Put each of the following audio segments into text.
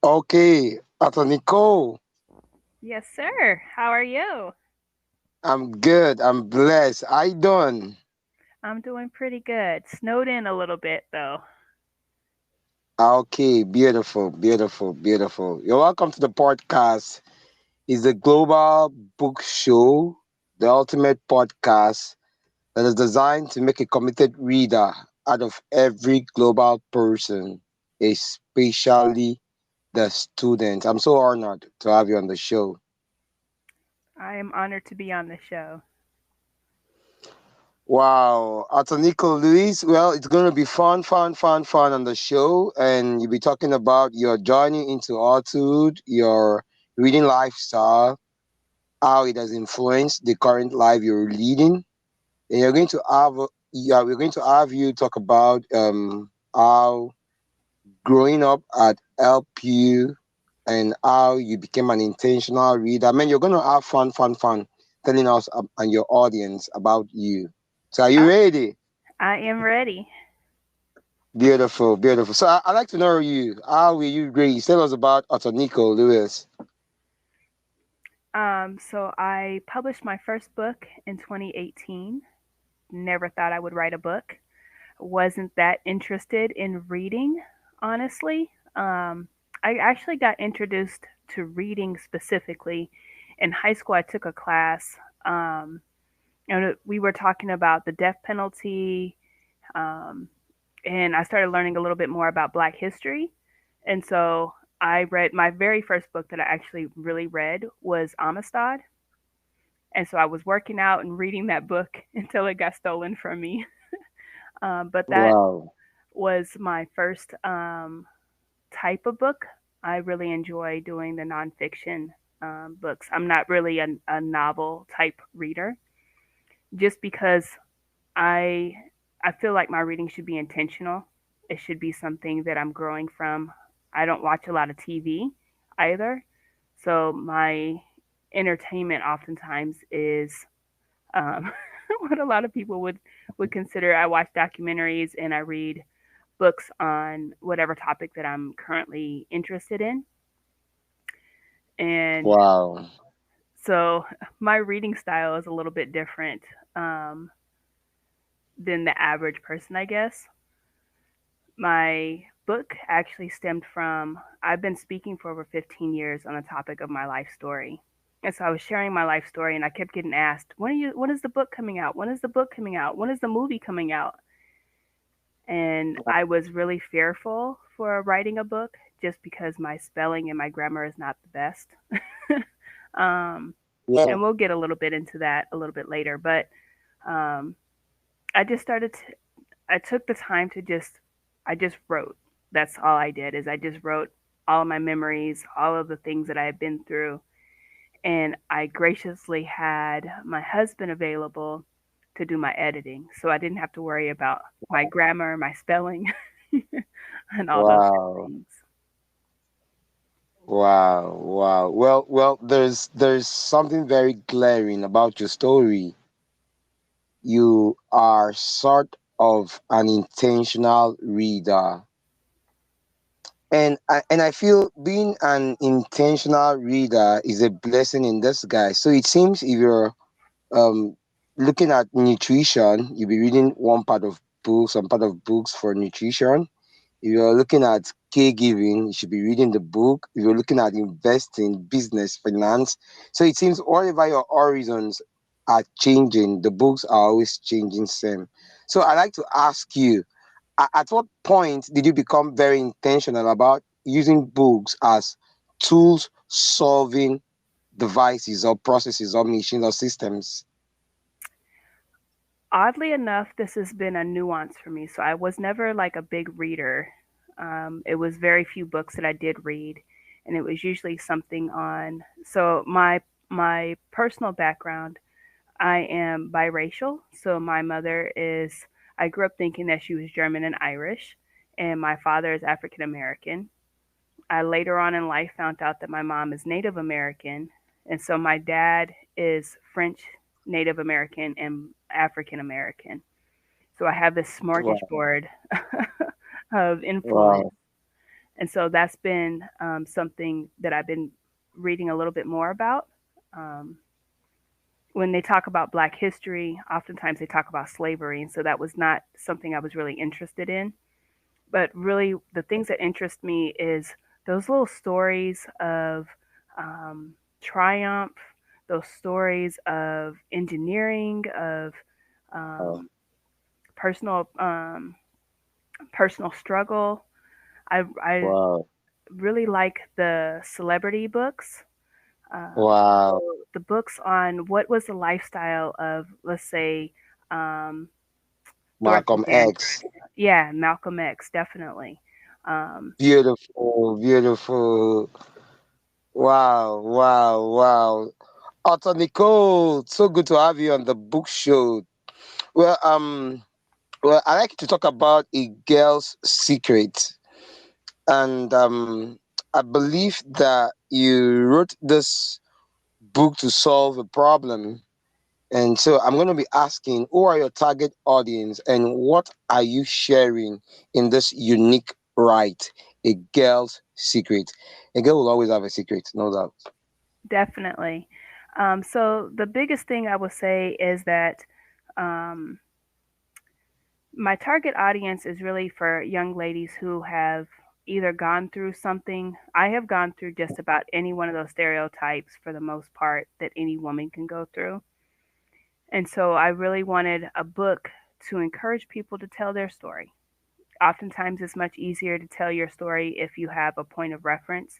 Okay, Nicole, Yes, sir. How are you? I'm good. I'm blessed. How you doing? I'm doing pretty good. Snowed in a little bit though. Okay, beautiful, beautiful, beautiful. You're welcome to the podcast. It's the Global Book Show, the ultimate podcast that is designed to make a committed reader out of every global person, especially the student. I'm so honored to have you on the show. I am honored to be on the show. Wow, Nico Luis. Well, it's going to be fun, fun, fun, fun on the show. And you'll be talking about your journey into authorhood, your reading lifestyle, how it has influenced the current life you're leading. And we're going to have you talk about how growing up at LPU and how you became an intentional reader. I mean, you're going to have fun, fun, fun telling us and your audience about you. So, are you Oh, ready? I am ready. Beautiful, beautiful. So I'd like to know you. How were you raised? Tell us about Nico Lewis. So I published my first book in 2018. Never thought I would write a book. Wasn't that interested in reading, honestly. I actually got introduced to reading specifically in high school. I took a class, um, and we were talking about the death penalty, um, and I started learning a little bit more about Black history. And so I read my very first book that I actually really read was Amistad. And so I was working out and reading that book until it got stolen from me. But that Wow. was my first type of book. I really enjoy doing the nonfiction books. I'm not really a novel type reader, just because I I feel like my reading should be intentional. It should be something that I'm growing from. I don't watch a lot of TV either, so my entertainment oftentimes is um, what a lot of people would consider. I watch documentaries and I read books on whatever topic that I'm currently interested in, and Wow. so my reading style is a little bit different um, than the average person, I guess. My book actually stemmed from I've been speaking for over 15 years on the topic of my life story. And so I was sharing my life story and I kept getting asked, when is the book coming out? When is the book coming out? When is the movie coming out? And I was really fearful for writing a book just because my spelling and my grammar is not the best. um, Yeah. and we'll get a little bit into that a little bit later. But um, I just started to, I took the time to I just wrote. That's all I did is I just wrote all of my memories, all of the things that I had been through. And I graciously had my husband available to do my editing. So I didn't have to worry about my grammar, my spelling, and all those good Wow. things. Wow. Wow. Well, there's something very glaring about your story. You are sort of an intentional reader. And I feel being an intentional reader is a blessing in disguise. So it seems if you're um, looking at nutrition, you'll be reading some part of books for nutrition. If you're looking at caregiving, you should be reading the book. If you're looking at investing, business, finance. So it seems whatever your horizons are changing, the books are always changing same. So I like to ask you, at what point did you become very intentional about using books as tools solving devices or processes or machines or systems? Oddly enough, this has been a nuance for me. So I was never like a big reader. It was very few books that I did read, and it was usually something on. So my personal background, I am biracial. So my mother is. I grew up thinking that she was German and Irish, and my father is African American. I later on in life found out that my mom is Native American, and so my dad is French, Native American, and African American. So I have this Wow. smorgasbord of influence. Wow. And so that's been something that I've been reading a little bit more about. Um, when they talk about Black history, oftentimes they talk about slavery, and so that was not something I was really interested in. But really, the things that interest me is those little stories of um, triumph, those stories of engineering, of Wow. um, personal personal struggle. I Wow. really like the celebrity books. So Wow. the books on what was the lifestyle of, let's say, um, Dorothy Malcolm Dandridge. X. Yeah, Malcolm X, definitely. Um, Beautiful, beautiful. Wow, wow, wow. Author Nicole, so good to have you on the book show. Well, I like to talk about a girl's secret, and I believe that you wrote this book to solve a problem. And so I'm going to be asking, who are your target audience, and what are you sharing in this unique right? A girl's secret. A girl will always have a secret, no doubt. Definitely. So the biggest thing I would say is that um, my target audience is really for young ladies who have either gone through something. I have gone through just about any one of those stereotypes for the most part that any woman can go through. And so I really wanted a book to encourage people to tell their story. Oftentimes, it's much easier to tell your story if you have a point of reference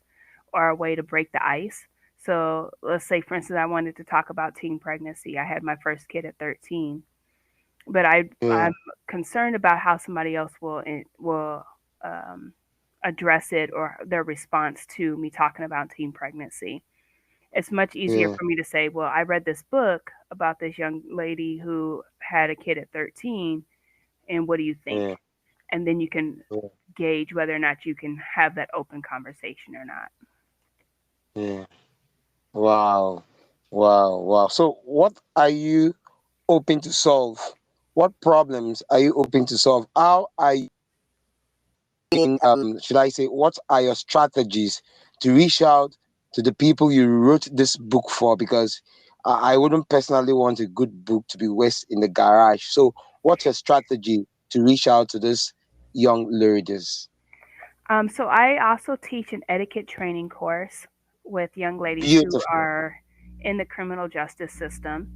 or a way to break the ice. So, let's say, for instance, I wanted to talk about teen pregnancy. I had my first kid at 13, but Yeah, I'm concerned about how somebody else will um, address it or their response to me talking about teen pregnancy. It's much easier yeah, for me to say, well, I read this book about this young lady who had a kid at 13, and what do you think? yeah, And then you can yeah, gauge whether or not you can have that open conversation or not. yeah. Wow, wow, wow. So, what are you hoping to solve? What problems are you hoping to solve? How are you, should I say, what are your strategies to reach out to the people you wrote this book for? Because I wouldn't personally want a good book to be waste in the garage. So, what's your strategy to reach out to these young ladies? So I also teach an etiquette training course with young ladies who Beautiful. are in the criminal justice system.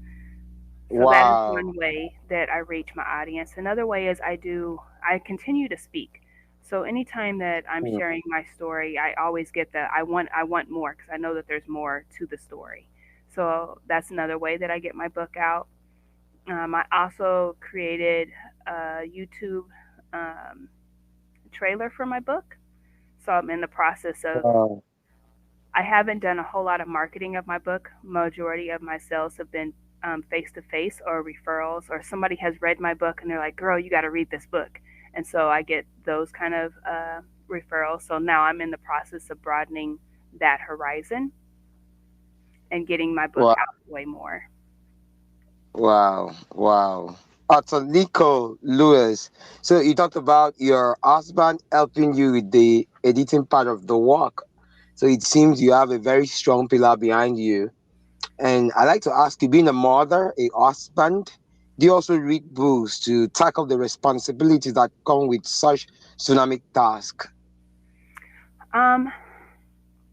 So that is Wow. one way that I reach my audience. Another way is I continue to speak. So anytime that I'm Mm, sharing my story, I always get the I want more because I know that there's more to the story. So that's another way that I get my book out. I also created a YouTube um, trailer for my book. So I'm in the process of, wow. I haven't done a whole lot of marketing of my book. Majority of my sales have been face to face or referrals, or somebody has read my book and they're like, girl, you got to read this book. And so I get those kind of referrals. So now I'm in the process of broadening that horizon and getting my book Wow. out way more. Wow. Wow. So Nico Lewis. So you talked about your husband helping you with the editing part of the work. So it seems you have a very strong pillar behind you. And I like to ask you, being a mother, a husband, do you also read books to tackle the responsibilities that come with such tsunami task? Um,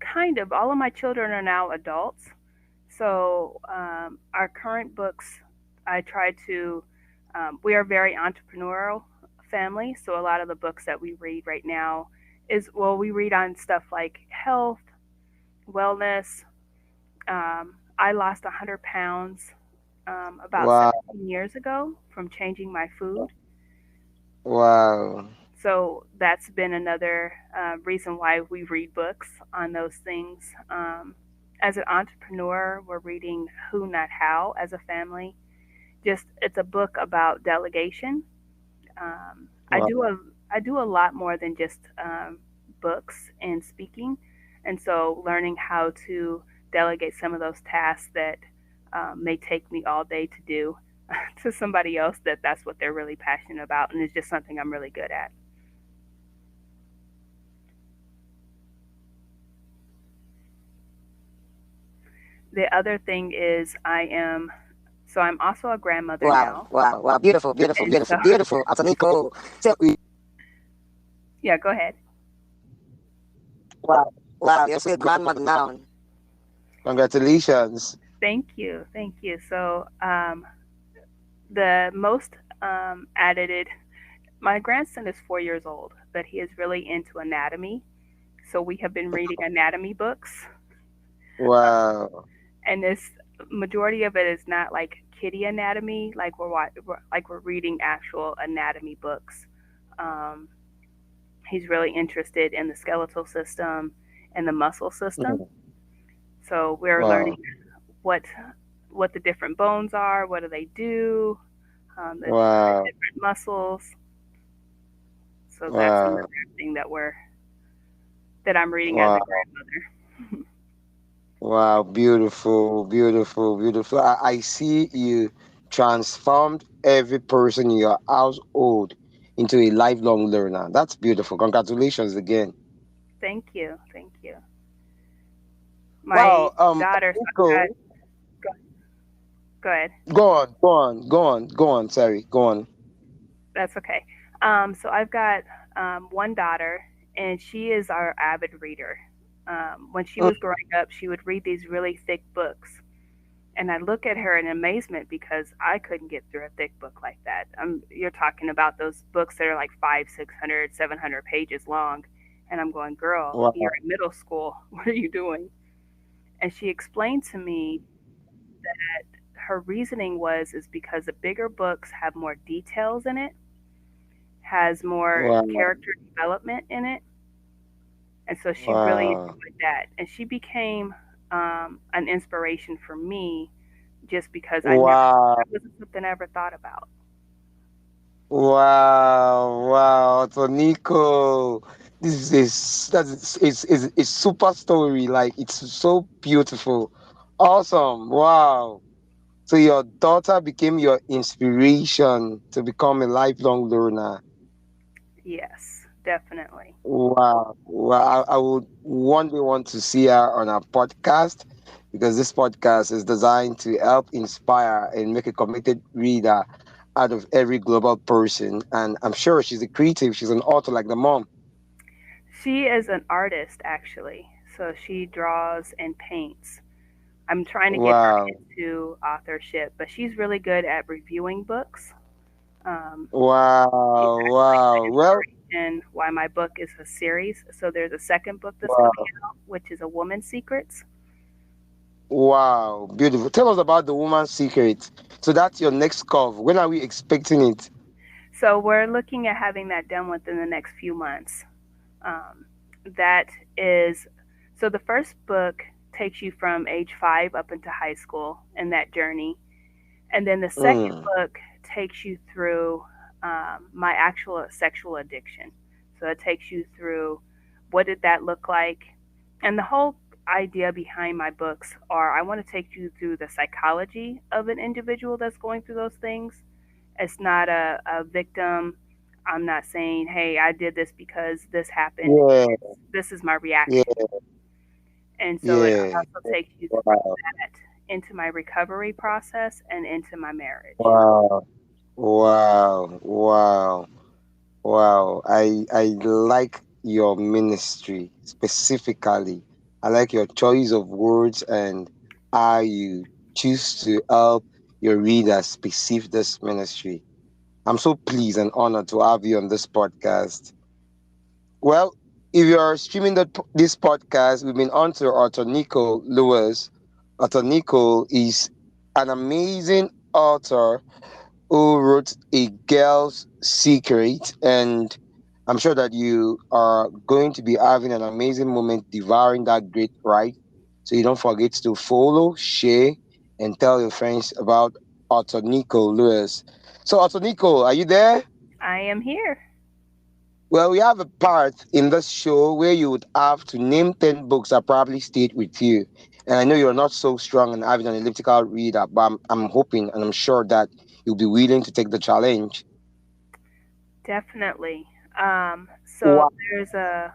Kind of. All of my children are now adults. So our current books, I try to. We are very entrepreneurial family, so a lot of the books that we read right now is, well, we read on stuff like health, wellness. I lost 100 pounds about Wow. 17 years ago from changing my food. Wow. So that's been another reason why we read books on those things. As an entrepreneur, we're reading Who Not How as a family. Just it's a book about delegation. Wow. I do a lot more than just books and speaking, and so learning how to delegate some of those tasks that may take me all day to do to somebody else that's what they're really passionate about, and it's just something I'm really good at. The other thing is I'm also a grandmother Wow, now. wow, wow. Beautiful, beautiful, And beautiful, so beautiful. Also, Nicole. So, yeah, go ahead. wow, wow, you're still grandmother now. Congratulations. Thank you. Thank you. So the most added my grandson is 4 years old, but he is really into anatomy. So we have been reading anatomy books, Wow. and this majority of it is not like kitty anatomy, like we're reading actual anatomy books. Um, he's really interested in the skeletal system and the muscle system. Mm. So we're learning Wow. what what the different bones are, what do they do, the Wow. different muscles. So that's Wow. another thing that I'm reading as a Wow. grandmother. Wow. Beautiful. Beautiful. Beautiful. I see you transformed every person in your household into a lifelong learner. That's beautiful. Congratulations again. Thank you, thank you. My Wow. daughter, so I've got, Nico, go, go ahead. go on. Go on. Go on. Go on. Sorry. Go on. That's okay. So I've got one daughter, and she is our avid reader. When she Mm. was growing up, she would read these really thick books. And I look at her in amazement because I couldn't get through a thick book like that. You're talking about those books that are like 500, 600, 700 pages long. And I'm going, girl, you're Wow. in middle school. What are you doing? And she explained to me her reasoning is because the bigger books have more details in it, has more Wow. character development in it, and so she really Wow. enjoyed that. And she became an inspiration for me, just because Wow. that wasn't something I ever thought about. Wow, wow. So Nico, this is that is a super story. Like it's so beautiful. Awesome. Wow. So your daughter became your inspiration to become a lifelong learner. Yes, definitely. Wow. Well, I would one day want to see her on our podcast because this podcast is designed to help inspire and make a committed reader out of every global person. And I'm sure she's a creative, she's an author like the mom. She is an artist, actually, so she draws and paints. I'm trying to get her Wow. into authorship, but she's really good at reviewing books. Um, She's Wow. actually Wow. the Well, inspiration why my book is a series. So there's a second book that's coming wow. out, which is A Woman's Secrets. Wow. Beautiful. Tell us about the woman's secret. So that's your next curve. When are we expecting it? So we're looking at having that done within the next few months. Um, that is, so the first book takes you from age 5 up into high school and that journey. And then the second Mm. book takes you through my actual sexual addiction. So it takes you through what did that look like? And the whole idea behind my books are I want to take you through the psychology of an individual that's going through those things. It's not a victim. I'm not saying, hey, I did this because this happened. Yeah. This is my reaction. Yeah. And so it Yeah. also takes you through Wow. that into my recovery process and into my marriage. Wow. Wow. Wow. Wow. I like your ministry specifically. I like your choice of words and how you choose to help your readers perceive this ministry. I'm so pleased and honored to have you on this podcast. Well, if you are streaming this podcast, we've been on to Arthur Nicole Lewis. Arthur Nicole is an amazing author who wrote A Girl's Secret, and I'm sure that you are going to be having an amazing moment devouring that great write. So you don't forget to follow, share, and tell your friends about Arthur Nicole Lewis. So, Arthur Nicole, are you there? I am here. Well, we have a part in this show where you would have to name 10 books that probably stayed with you. And I know you're not so strong in having an elliptical reader, but I'm hoping and I'm sure that you'll be willing to take the challenge. Definitely. So Wow. there's a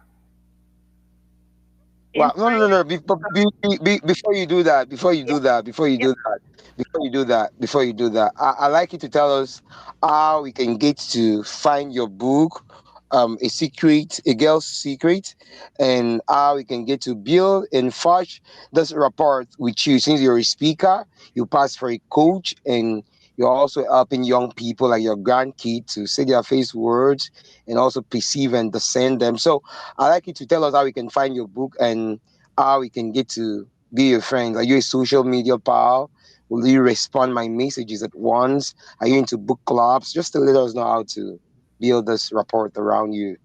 Wow, no, no, no, Inspired. no. Before you do that, before you Yep. do that, before you Yep. do that, before you do that, before you do that, I like you to tell us how we can get to find your book, a secret, a girl's secret, and how we can get to build and forge this rapport with you. Since you're a speaker, you pass for a coach, and you're also helping young people like your grandkid to say their face words and also perceive and discern them. So I'd like you to tell us how we can find your book and how we can get to be your friends. Are you a social media pal? Will you respond my messages at once? Are you into book clubs? Just to let us know how to build this rapport around you.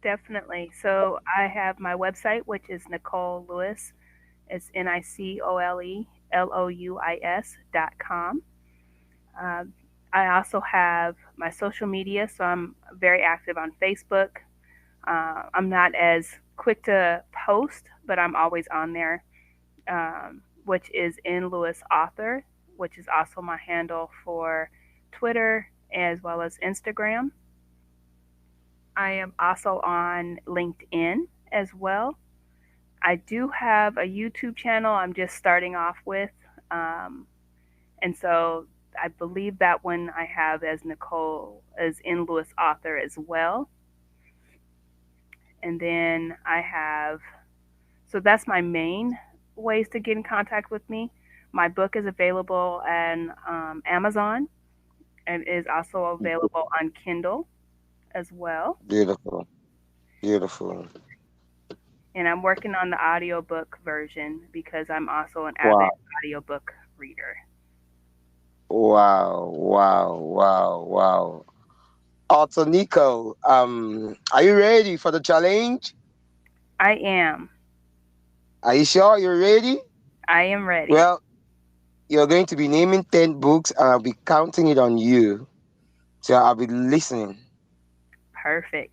Definitely. So I have my website, which is Nicole Lewis. It's NicoleLouis.com. Um, I also have my social media, so I'm very active on Facebook. I'm not as quick to post, but I'm always on there, which is in Lewis Author, which is also my handle for Twitter as well as Instagram. I am also on LinkedIn as well. I do have a YouTube channel I'm just starting off with. Um, and so I believe that one I have as Nicole, as in Lewis Author as well. And then I have, so that's my main ways to get in contact with me. My book is available on Amazon and is also available on Kindle as well. Beautiful, beautiful. And I'm working on the audiobook version because I'm also an avid Wow, audiobook reader. wow, wow, wow, wow. Also, Nico, are you ready for the challenge? I am. Are you sure you're ready? I am ready. Well, you're going to be naming 10 books and I'll be counting it on you. So I'll be listening. Perfect.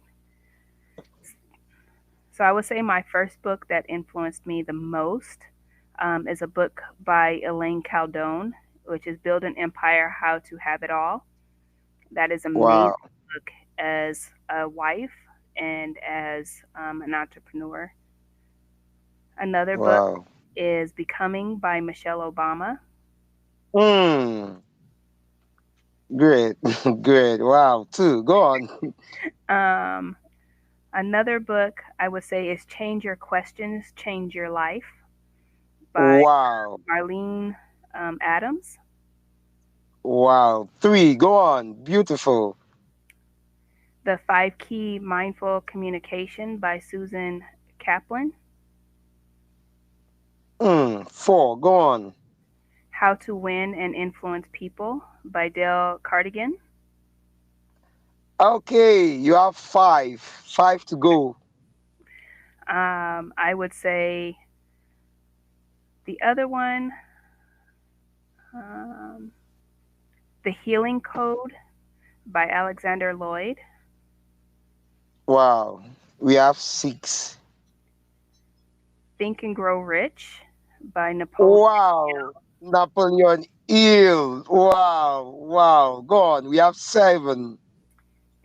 So I would say my first book that influenced me the most is a book by Elaine Caldone, which is Build an Empire: How to Have It All. That is an amazing Wow, book as a wife and as an entrepreneur. Another book wow. is Becoming by Michelle Obama. Hmm, great, great. Wow, two. Go on. Um, Another book I would say is Change Your Questions, Change Your Life by Wow, Marlene Adams. wow. Three. Go on. Beautiful. The Five Key Mindful Communication by Susan Kaplan. Four. Go on. How to Win and Influence People by Dale Cardigan. Okay, you have five. Five to go. I would say the other one, um, The Healing Code by Alexander Lloyd. Wow. We have six. Think and Grow Rich by Napoleon. Wow. Napoleon Hill. Wow. Wow. Go on. We have seven.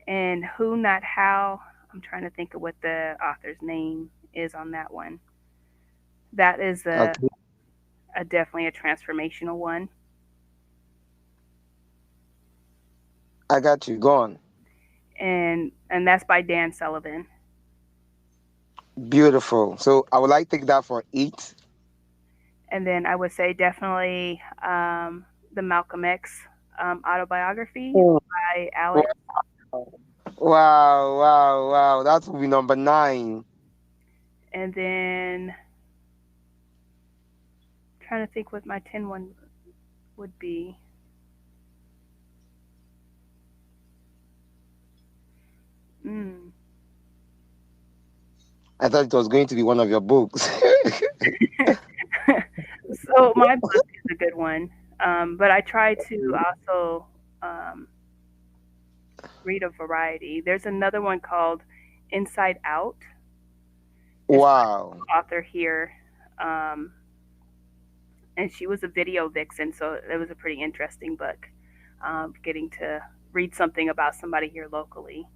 And Who Not How. I'm trying to think of what the author's name is on that one. That is Okay. a definitely a transformational one. I got you. Go on. And that's by Dan Sullivan. Beautiful. So I would like to take that for eight. And then I would say definitely the Malcolm X autobiography Mm. by Alex. Wow. Wow. Wow. That will be number nine. And then trying to think what my 10 one would be. Mm. I thought it was going to be one of your books. So my book is a good one, but I try to also um, read a variety. There's another one called Inside Out. It's by Wow. an author here, um, and she was a video vixen, so it was a pretty interesting book. Getting to read something about somebody here locally.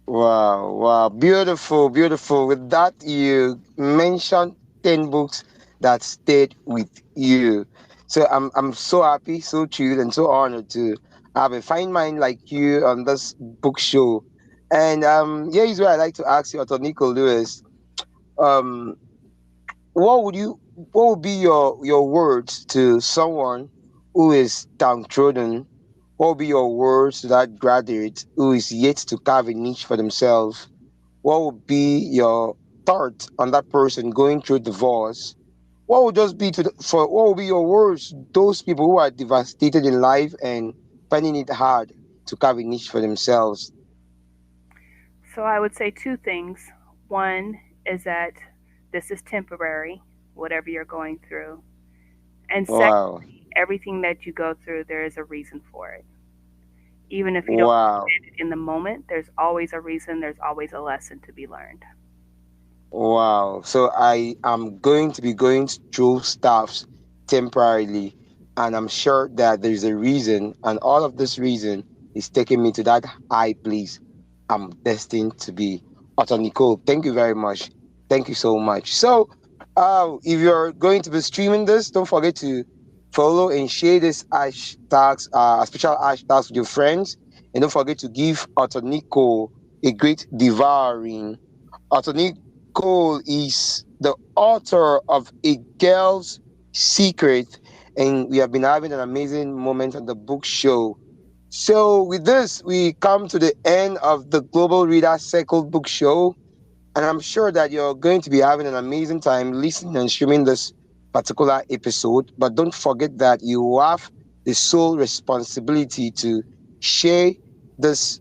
Wow, wow, beautiful, beautiful. With that, you mentioned 10 books that stayed with you. So I'm so happy, so thrilled, and so honored to have a fine mind like you on this book show. And here is where I like to ask you, Author Nicole Lewis. Um, what would be your words to someone who is downtrodden? What would be your words to that graduate who is yet to carve a niche for themselves? What would be your thought on that person going through divorce? What would just be for what would be your words to those people who are devastated in life and finding it hard to carve a niche for themselves? So I would say two things. One is that this is temporary, whatever you're going through. And Wow, secondly, everything that you go through, there is a reason for it. Even if you don't wow. understand it in the moment, there's always a reason, there's always a lesson to be learned. Wow. So I am going to be going through stuffs temporarily, and I'm sure that there's a reason, and all of this reason is taking me to that high place I'm destined to be. Author Nicole, thank you very much. Thank you so much. So, if you're going to be streaming this, don't forget to follow and share this hashtags, special hashtags with your friends, and don't forget to give Author Nicole a great devouring. Anthony Cole is the author of A Girl's Secret, and we have been having an amazing moment on the book show. So, with this, we come to the end of the Global Reader Circle book show, and I'm sure that you're going to be having an amazing time listening and streaming this particular episode. But don't forget that you have the sole responsibility to share this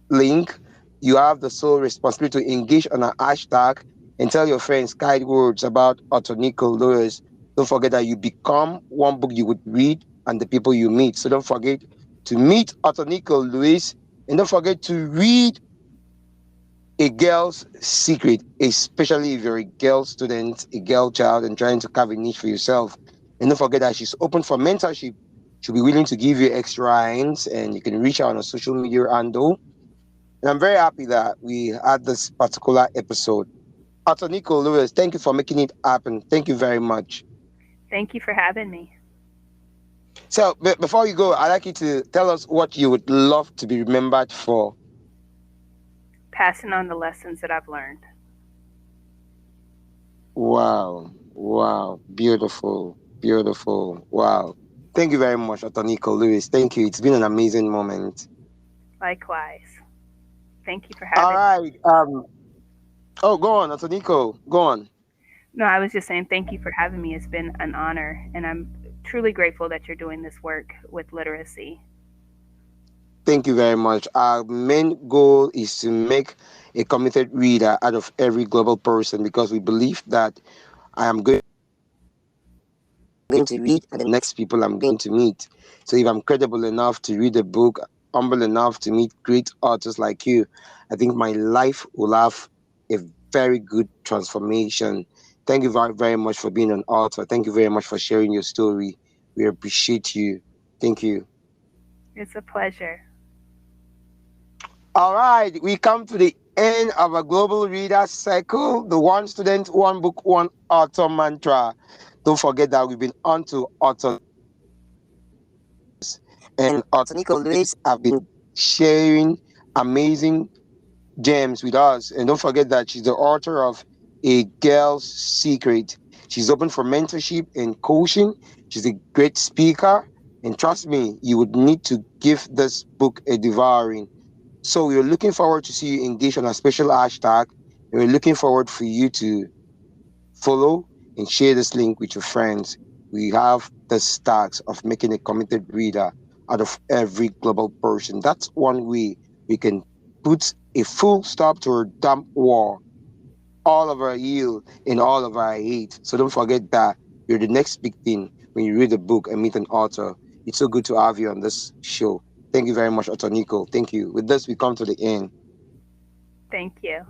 link. You have the sole responsibility to engage on a hashtag and tell your friends kind words about Otto Nicole Lewis. Don't forget that you become one book you would read and the people you meet. So don't forget to meet Otto Nicole Lewis, and don't forget to read A Girl's Secret, especially if you're a girl student, a girl child, and trying to carve a niche for yourself. And don't forget that she's open for mentorship. She'll be willing to give you extra hints, and you can reach out on a social media handle, and I'm very happy that we had this particular episode. Arthur Nico Lewis, thank you for making it happen. Thank you very much. Thank you for having me. So, before you go, I'd like you to tell us what you would love to be remembered for. Passing on the lessons that I've learned. Wow, wow, beautiful, beautiful, wow. Thank you very much, Arthur Nico Lewis. Thank you. It's been an amazing moment. Likewise. Thank you for All having me. right. Oh, go on, Arthur Nico. Go on. No, I was just saying thank you for having me. It's been an honor, and I'm truly grateful that you're doing this work with literacy. Thank you very much. Our main goal is to make a committed reader out of every global person because we believe that I am going to read, and the next people I'm going to meet. So if I'm credible enough to read a book, humble enough to meet great authors like you, I think my life will have a very good transformation. Thank you very, very much for being an author. Thank you very much for sharing your story. We appreciate you. Thank you. It's a pleasure. All right, we come to the end of a global reader cycle, the one student, one book, one author mantra. Don't forget that we've been on to author Nicole Lewis, and author Nicole Lewis have been sharing amazing gems with us. And don't forget that she's the author of A Girl's Secret. She's open for mentorship and coaching. She's a great speaker. And trust me, you would need to give this book a devouring. So we're looking forward to see you engage on a special hashtag. And we're looking forward for you to follow and share this link with your friends. We have the stacks of making a committed reader out of every global person. That's one way we can put a full stop to our dump war, all of our yield and all of our hate. So don't forget that you're the next big thing when you read a book and meet an author. It's so good to have you on this show. Thank you very much, Author Nico. Thank you. With this, we come to the end. Thank you.